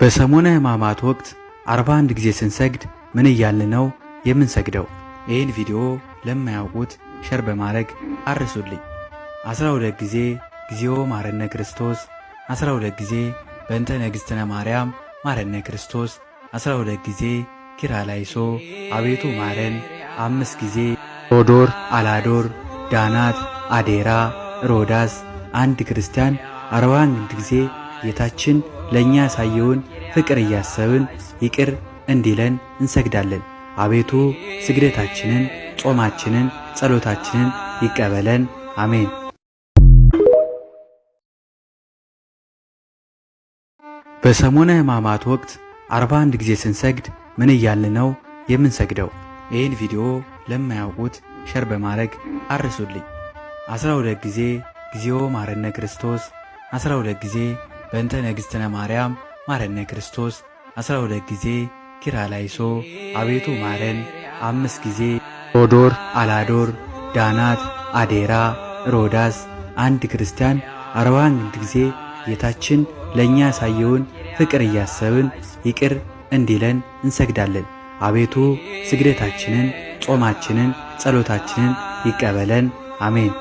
በሰሙነ ሕማማት ወቅት 41 ጊዜ ስንሰግድ ምን እያልን ነው የምንሰግደው? ይህን ቪዲዮ ለማያውቁት ሸር በማድረግ አርሱልኝ። 12 ጊዜ ጊዜኦ ማረነ ክርስቶስ፣ 12 ጊዜ በእንተ ንግሥትነ ማርያም ማረነ ክርስቶስ፣ 12 ጊዜ ኪርያላይሶ አቤቱ ማረን፣ 5 ጊዜ ሮዶር፣ አላዶር፣ ዳናት፣ አዴራ፣ ሮዳስ። አንድ ክርስቲያን 41 ጊዜ ጌታችን ለእኛ ያሳየውን ፍቅር እያሰብን ይቅር እንዲለን እንሰግዳለን። አቤቱ ስግደታችንን፣ ጾማችንን፣ ጸሎታችንን ይቀበለን። አሜን። በሰሙነ ሕማማት ወቅት 41 ጊዜ ስንሰግድ ምን እያልን ነው የምንሰግደው? ይህን ቪዲዮ ለማያውቁት ሸር በማድረግ አርሱልኝ። 12 ጊዜ ጊዜኦ ማረነ ክርስቶስ፣ 12 ጊዜ በእንተ ንግሥትነ ማርያም ማረነ ክርስቶስ፣ 12 ጊዜ ኪርያላይሶ አቤቱ ማረን፣ 5 ጊዜ ሮዶር፣ አላዶር፣ ዳናት፣ አዴራ፣ ሮዳስ። አንድ ክርስቲያን 41 ጊዜ ጌታችን ለእኛ ያሳየውን ፍቅር እያሰብን ይቅር እንዲለን እንሰግዳለን። አቤቱ ስግደታችንን፣ ጾማችንን፣ ጸሎታችንን ይቀበለን። አሜን።